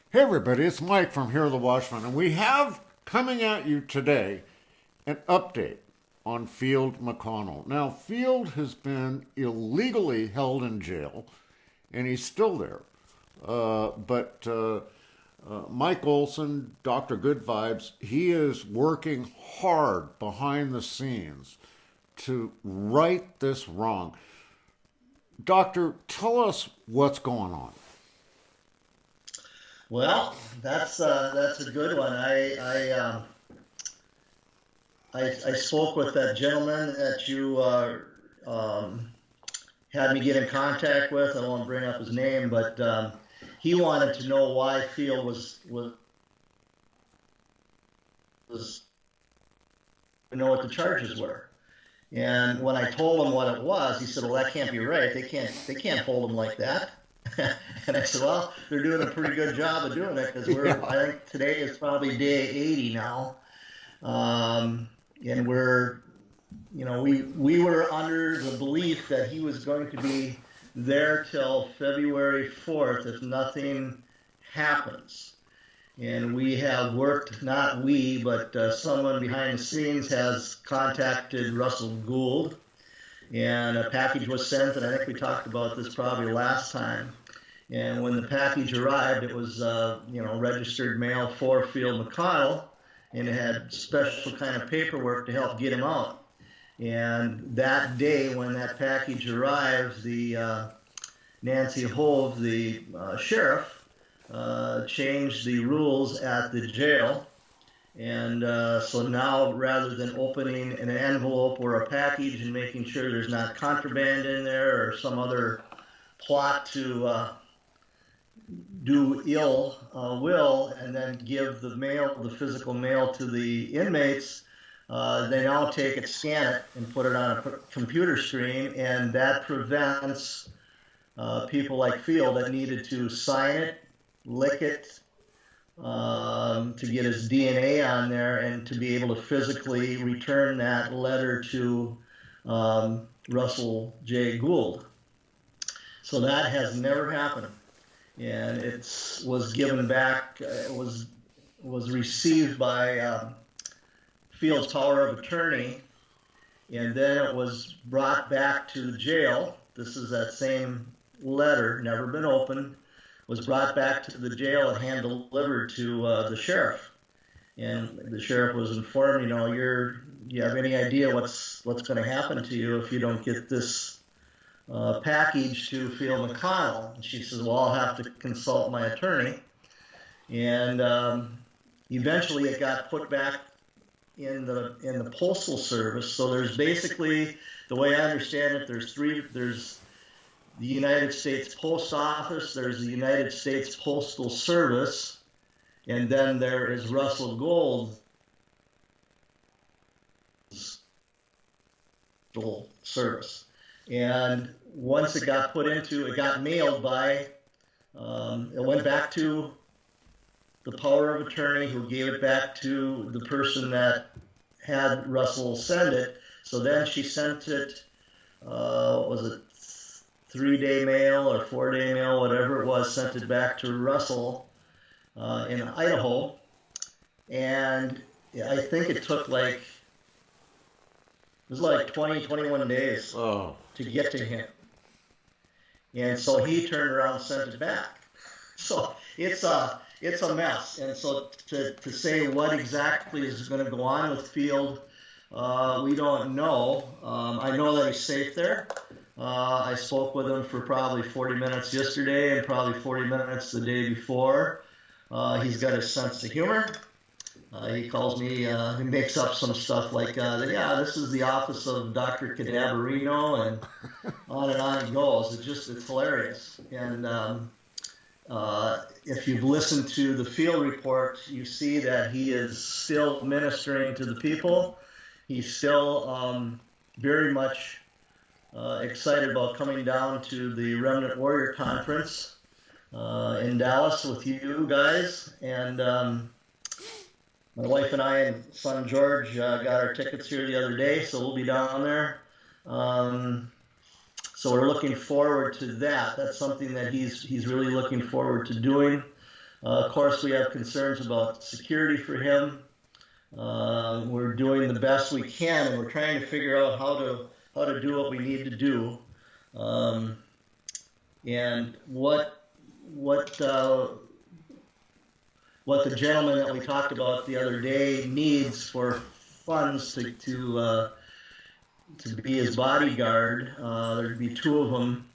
Hey everybody, it's Mike from Here the Watchman, and we have coming at you today an update on Field McCONNEL. Now, Field has been illegally held in jail, and he's still there. But Mike Olson, Dr. Good Vibes, he is working hard behind the scenes to right this wrong. Doctor, tell us what's going on. Well, that's a good one. I spoke with that gentleman that you had me get in contact with. I won't bring up his name, but he wanted to know why Field was to know what the charges were. And when I told him what it was, he said, "Well, that can't be right. They can't hold him like that." And I said, "Well, they're doing a pretty good job of doing it because I think today is probably day 80 now, and we were under the belief that he was going to be there till February 4th if nothing happens." And we have worked, not we, but someone behind the scenes has contacted Russell Gould, and a package was sent, and I think we talked about this probably last time. And when the package arrived, it was registered mail for Field McCONNEL, and it had special kind of paperwork to help get him out. And that day when that package arrived, the Nancy Hove, the sheriff, changed the rules at the jail. And so now, rather than opening an envelope or a package and making sure there's not contraband in there or some other plot to do ill will and then give the physical mail to the inmates, they now take it, scan it, and put it on a computer screen, and that prevents people like Field that needed to sign it, lick it, to get his DNA on there and to be able to physically return that letter to Russell J. Gould. So that has never happened, and it was given back. It was received by Field's power of attorney, and then it was brought back to the jail. This is that same letter, never been opened, was brought back to the jail and hand delivered to the sheriff. And the sheriff was informed, you have any idea what's going to happen to you if you don't get this package to Field McCONNEL? And she says, "Well, I'll have to consult my attorney." And eventually it got put back in the postal service. So there's basically, the way I understand it, there's the United States Post Office, there's the United States Postal Service, and then there is Russell Gould's Postal Service. And once it got it got mailed by, it went back to the power of attorney who gave it back to the person that had Russell send it. So then she sent it, was it 3-day mail or 4-day mail, whatever it was, sent it back to Russell in Idaho. And I think it took it was like 20, 21 days to get to him. And so he turned around and sent it back. So it's a mess. And so to say what exactly is going to go on with Field, we don't know. I know that he's safe there. I spoke with him for probably 40 minutes yesterday and probably 40 minutes the day before. He's got a sense of humor. He calls me, he makes up some stuff like, this is the office of Dr. Cadaverino, and on it goes. It's hilarious. And if you've listened to the Field report, you see that he is still ministering to the people. He's still very much excited about coming down to the Remnant Warrior Conference in Dallas with you guys. And my wife and I and son George got our tickets here the other day, so we'll be down there. So we're looking forward to that. That's something that he's really looking forward to doing. Of course, we have concerns about security for him. We're doing the best we can, and we're trying to figure out how to do what we need to do. And what the gentleman that we talked about the other day needs for funds to be his bodyguard. There'd be two of them.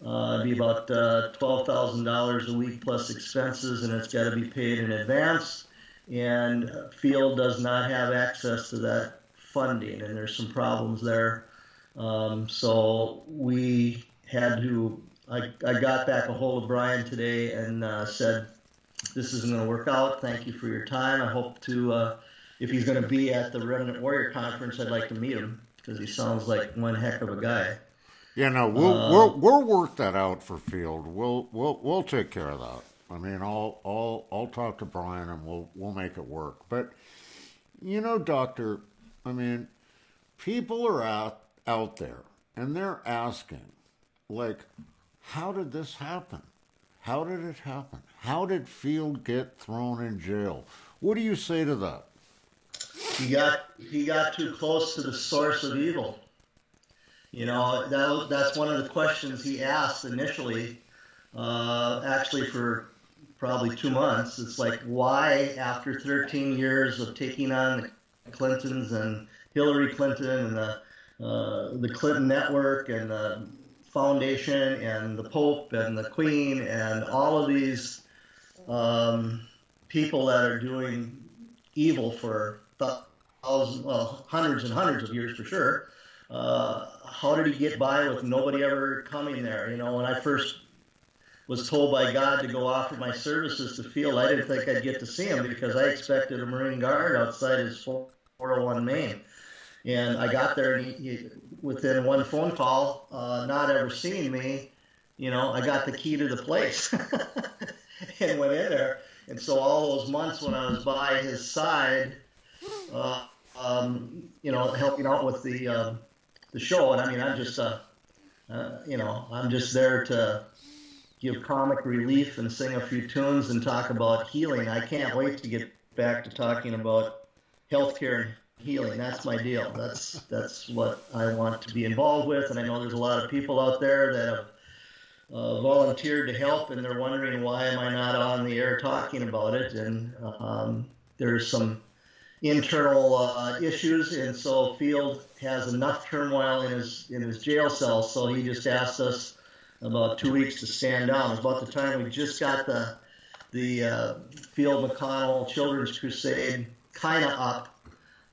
It'd be about $12,000 a week plus expenses, and it's got to be paid in advance. And Field does not have access to that funding, and there's some problems there. So we had to. I got back a hold of Brian today and said, "This isn't going to work out. Thank you for your time. I hope to, if he's going to be at the Remnant Warrior Conference, I'd like to meet him because he sounds like one heck of a guy." Yeah, no, we'll work that out for Field. We'll take care of that. I mean, I'll talk to Brian and we'll make it work. But you know, Doctor, I mean, people are out there and they're asking, like, how did this happen? How did it happen? How did Field get thrown in jail? What do you say to that? He got too close to the source of evil. You know, that's one of the questions he asked initially, actually for probably 2 months. It's like, why, after 13 years of taking on the Clintons and Hillary Clinton and the Clinton Network and the Foundation and the Pope and the Queen and all of these people that are doing evil for thousands, well, hundreds and hundreds of years for sure, how did he get by with nobody ever coming there? You know, when I first was told by God to go offer my services to Field, I didn't think I'd get to see him because I expected a Marine Guard outside his 401 Main. And I got there, and he within one phone call, not ever seeing me, you know, I got the key to the place and went in there. And so all those months when I was by his side, you know, helping out with the show, and I mean, I'm just, you know, I'm just there to give comic relief and sing a few tunes and talk about healing. I can't wait to get back to talking about healthcare and healing. That's my deal. That's what I want to be involved with, and I know there's a lot of people out there that have volunteered to help, and they're wondering why am I not on the air talking about it. And there's some internal issues, and so Field has enough turmoil in his jail cell, so he just asked us about 2 weeks to stand down. It's about the time we just got the Field McCONNEL Children's Crusade kind of up.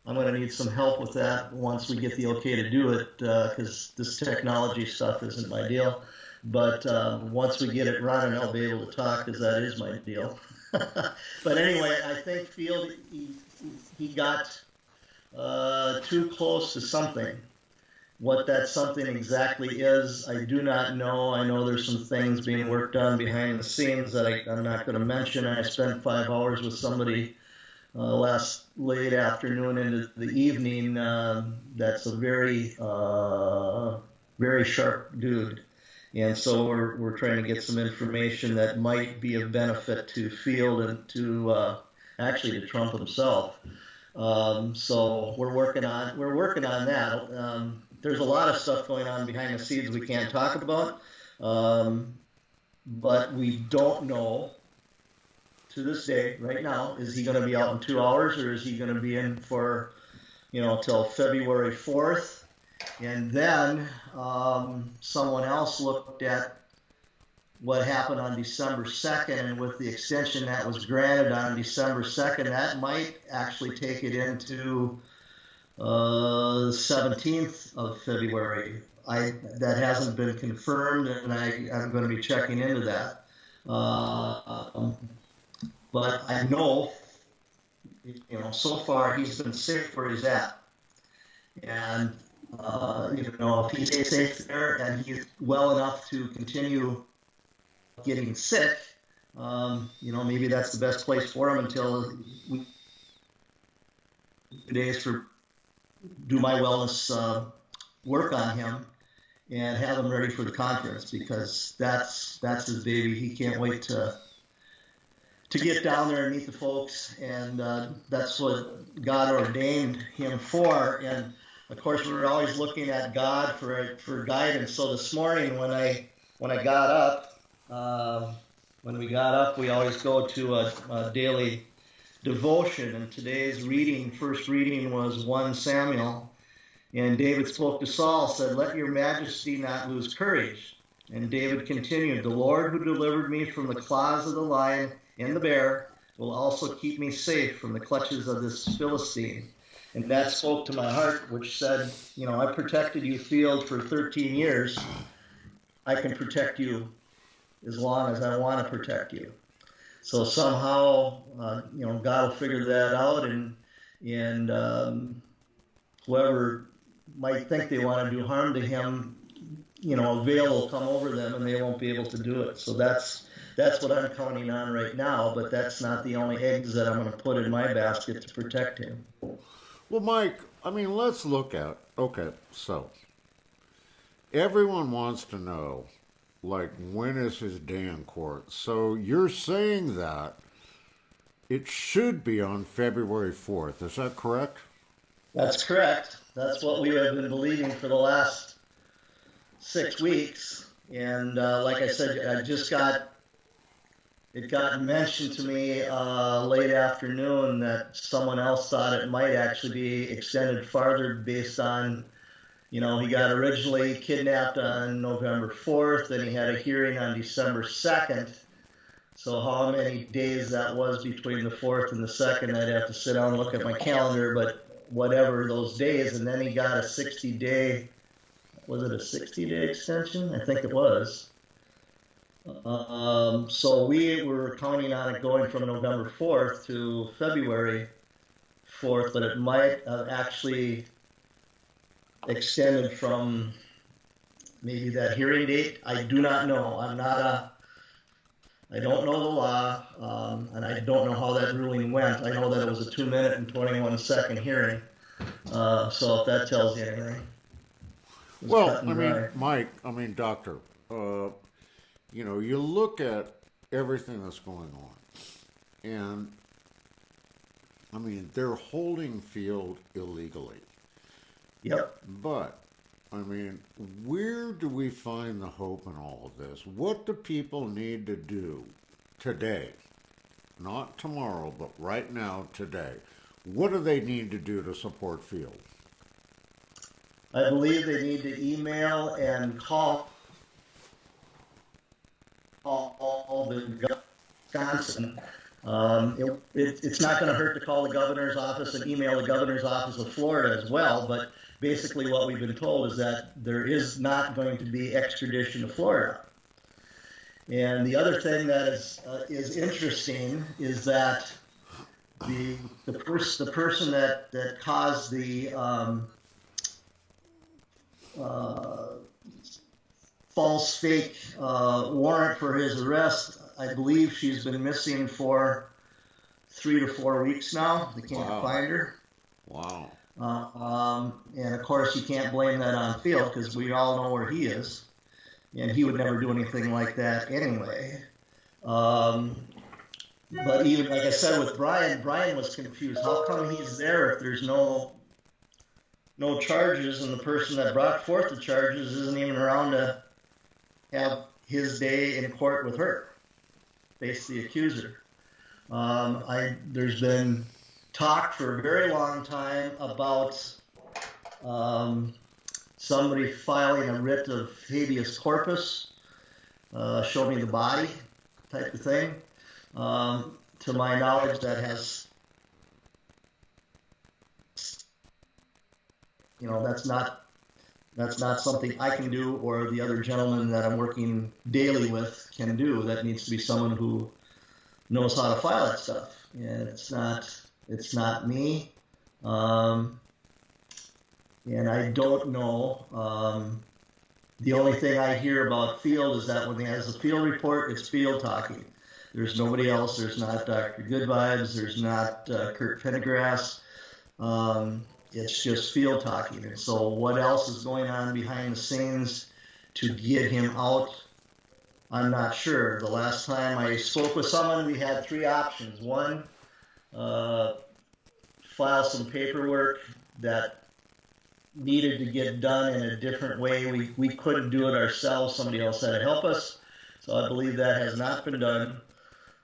I'm going to need some help with that once we get the okay to do it, because this technology stuff isn't my deal. But once we get it running, I'll be able to talk, because that is my deal. But anyway, I think Field, he got too close to something. What that something exactly is, I do not know. I know there's some things being worked on behind the scenes that I'm not going to mention. I spent 5 hours with somebody last late afternoon into the evening. That's a very, very sharp dude. And so we're trying to get some information that might be of benefit to Field and to actually to Trump himself. So we're working on that. There's a lot of stuff going on behind the scenes we can't talk about, but we don't know to this day right now, is he going to be out in 2 hours, or is he going to be in for, you know, till February 4th? And then someone else looked at what happened on December 2nd, and with the extension that was granted on December 2nd, that might actually take it into the 17th of February. That hasn't been confirmed, and I'm going to be checking into that. But I know, you know, so far he's been safe where he's at. And, you know, if he stays safe there and he's well enough to continue getting sick, you know, maybe that's the best place for him until we 2 days for do my wellness work on him and have him ready for the conference, because that's his baby. He can't wait to to get down there and meet the folks, and that's what God ordained him for. And of course, we're always looking at God for guidance. So this morning, when I got up, when we got up, we always go to a daily devotion. And today's first reading was 1 Samuel. And David spoke to Saul, said, "Let your majesty not lose courage." And David continued, "The Lord who delivered me from the claws of the lion and the bear will also keep me safe from the clutches of this Philistine." And that spoke to my heart, which said, I protected you, Field, for 13 years. I can protect you as long as I want to protect you. So somehow, God will figure that out, and whoever might think they want to do harm to him, a veil will come over them and they won't be able to do it. So that's what I'm counting on right now, but that's not the only eggs that I'm going to put in my basket to protect him. Well, Mike, let's look at, okay, so everyone wants to know, when is his day in court? So you're saying that it should be on February 4th. Is that correct? That's correct. That's what we have been believing for the last 6 weeks. And like I said, it got mentioned to me late afternoon that someone else thought it might actually be extended farther based on, he got originally kidnapped on November 4th, then he had a hearing on December 2nd. So how many days that was between the 4th and the 2nd, I'd have to sit down and look at my calendar, but whatever those days, and then he got a 60-day, was it a 60-day extension? I think it was. So we were counting on it going from November 4th to February 4th, but it might have actually extended from maybe that hearing date. I do not know. I don't know the law, and I don't know how that ruling went. I know that it was a 2-minute and 21-second hearing. So if that tells you anything. Well, Mike, Doctor, you look at everything that's going on, and they're holding Field illegally. Yep. But, where do we find the hope in all of this? What do people need to do today? Not tomorrow, but right now, today. What do they need to do to support Field? I believe they need to email and call the Wisconsin. It's not going to hurt to call the governor's office and email the governor's office of Florida as well, but basically what we've been told is that there is not going to be extradition to Florida. And the other thing that is interesting is that the person that caused the false fake warrant for his arrest, I believe she's been missing for 3 to 4 weeks now. They can't find her. Wow. And of course, you can't blame that on Field because we all know where he is, and he would never do anything like that anyway. But even like I said with Brian was confused. How come he's there if there's no charges, and the person that brought forth the charges isn't even around to have his day in court with her, face the accuser? There's been talk for a very long time about somebody filing a writ of habeas corpus, show me the body type of thing. To my knowledge, that's not something I can do or the other gentleman that I'm working daily with can do. That needs to be someone who knows how to file that stuff, and it's not me. And I don't know. The only thing I hear about Field is that when he has a Field report, it's Field talking. There's nobody else. There's not Dr. Good Vibes. There's not Kurt Pendergrass. It's just Field talking. And so what else is going on behind the scenes to get him out I'm not sure. The last time I spoke with someone, we had three options. One, uh, file some paperwork that needed to get done in a different way. We couldn't do it ourselves. Somebody else had to help us. So I believe that has not been done.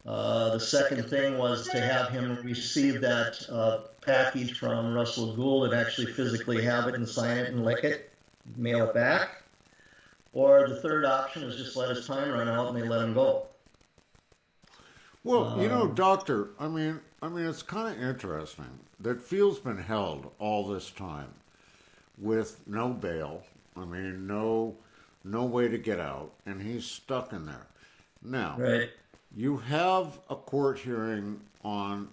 The second thing was to have him receive that package from Russell Gould and actually physically have it and sign it and lick it, mail it back. Or the third option is just let his time run out and they let him go. Well, Doctor, I mean, it's kind of interesting that Field's been held all this time with no bail. I mean, no way to get out, and he's stuck in there. Now, Right. you have a court hearing on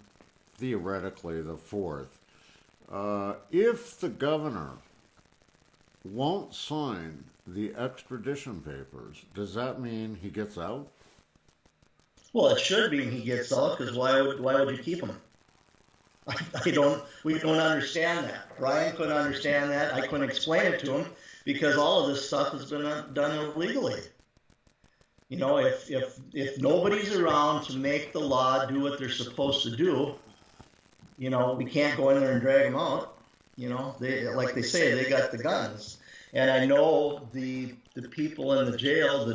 theoretically the 4th. If the governor won't sign the extradition papers, does that mean he gets out? Well, it should be he gets out because why would you keep him? We don't understand that. Brian couldn't understand that. I couldn't explain it to him because all of this stuff has been done illegally. If nobody's around to make the law do what they're supposed to do, we can't go in there and drag them out. Like they say, they got the guns. And I know the people in the jail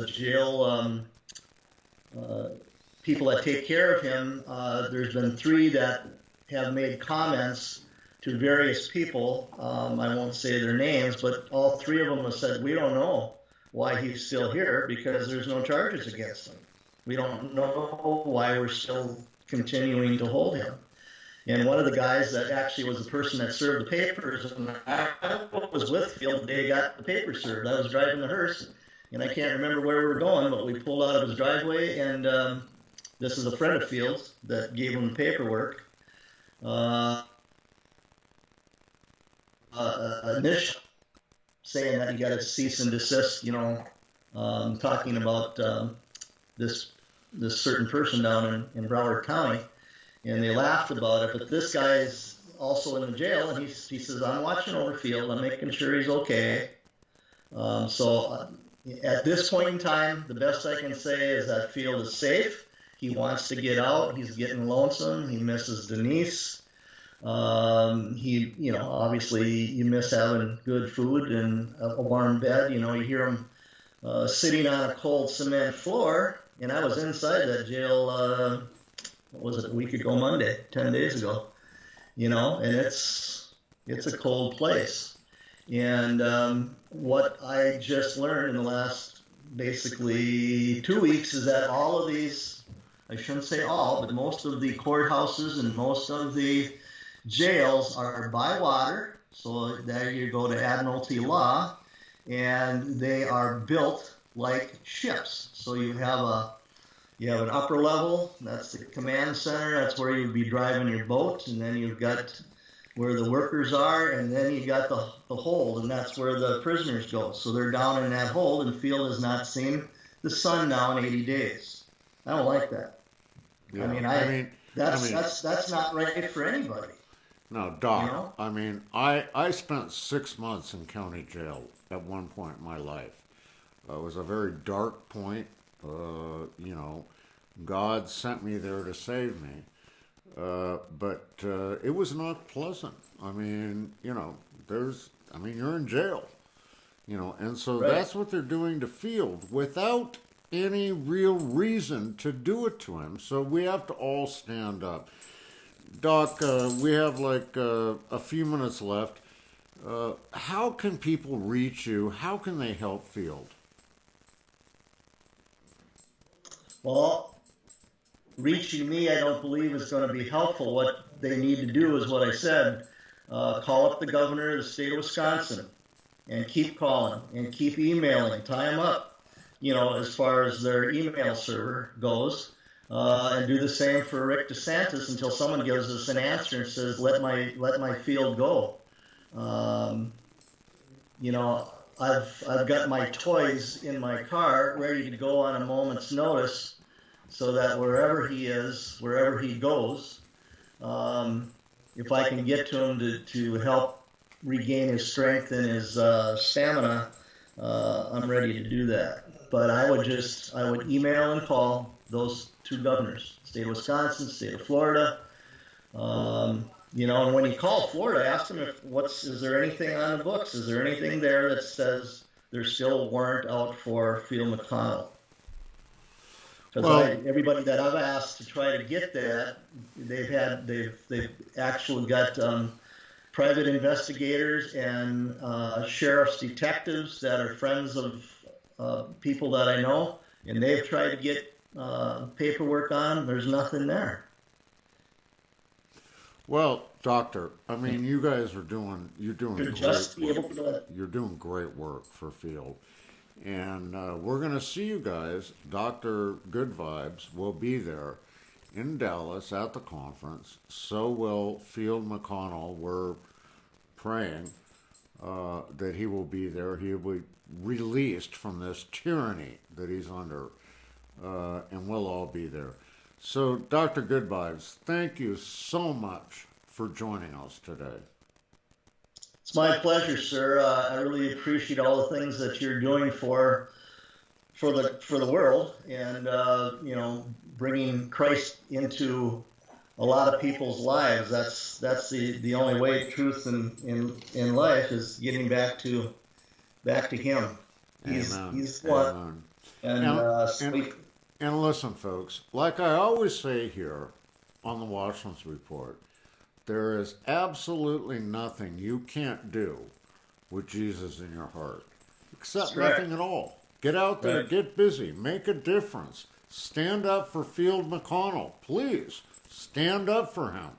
people that take care of him, there's been three that have made comments to various people. I won't say their names, but all three of them have said, we don't know why he's still here because there's no charges against him. We don't know why we're still continuing to hold him. And one of the guys that actually was the person that served the papers, and I was with Field the day he got the papers served. I was driving the hearse, and I can't remember where we were going, but we pulled out of his driveway, and this is a friend of Field's that gave him the paperwork. Initial saying that you got to cease and desist, talking about this certain person down in Broward County. And they laughed about it, but this guy's also in the jail, and he says, I'm watching over Field, I'm making sure he's okay. At this point in time, the best I can say is that Field is safe. He wants to get out. He's getting lonesome. He misses Denise. Obviously you miss having good food and a warm bed. You hear him sitting on a cold cement floor, and I was inside that jail, what was it, a week ago Monday, 10 days ago, and it's a cold place. And what I just learned in the last basically 2 weeks is that all of these, I shouldn't say all, but most of the courthouses and most of the jails are by water. So there you go to Admiralty law, and they are built like ships. So you have an upper level, that's the command center, that's where you'd be driving your boat, and then you've got where the workers are, and then you've got the hold, and that's where the prisoners go. So they're down in that hold, and Field has not seen the sun now in 80 days. I don't like that. Yeah. That's not right for anybody. No, Doc, I spent 6 months in county jail at one point in my life. It was a very dark point. God sent me there to save me. But it was not pleasant. You're in jail, and so Right. that's what they're doing to Field without any real reason to do it to him. So we have to all stand up. Doc, we have a few minutes left. How can people reach you? How can they help Field? Well, reaching me, I don't believe is going to be helpful. What they need to do is what I said. Call up the governor of the state of Wisconsin and keep calling and keep emailing, tie them up, as far as their email server goes, and do the same for Rick DeSantis until someone gives us an answer and says, let my Field go. I've got my toys in my car ready to go on a moment's notice so that wherever he is, wherever he goes, if I can get to him to help regain his strength and his stamina, I'm ready to do that. but I would email and call those two governors, state of Wisconsin, state of Florida. And when you call Florida, ask them is there anything on the books? Is there anything there that says there's still a warrant out for Field McCONNEL? Because everybody that I've asked to try to get that, they've actually got private investigators and sheriff's detectives that are friends of people that I know, and they've tried to get paperwork on. There's nothing there. Well, Doctor, I mean, you guys are doing you're doing great work for Field, and we're going to see you guys. Dr. Good Vibes will be there in Dallas at the conference. So will Field McCONNEL. We're praying that he will be there. He will be released from this tyranny that he's under, and we'll all be there. So, Dr. Good Vibes, thank you so much for joining us today. It's my pleasure, sir. I really appreciate all the things that you're doing for the world, and bringing Christ into a lot of people's lives. That's the only way truth in life is getting back to Him. He's one. And listen, folks, like I always say here on the Watchmen's Report, there is absolutely nothing you can't do with Jesus in your heart, except nothing at all. Get out there, get busy, make a difference. Stand up for Field McCONNEL, please. Stand up for him,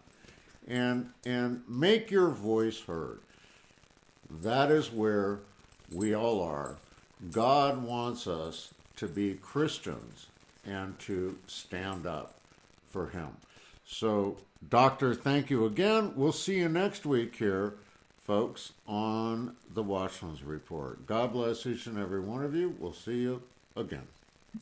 and make your voice heard. That is where we all are. God wants us to be Christians and to stand up for him. So, Doctor, thank you again. We'll see you next week here, folks, on the Watchman's Report. God bless each and every one of you. We'll see you again.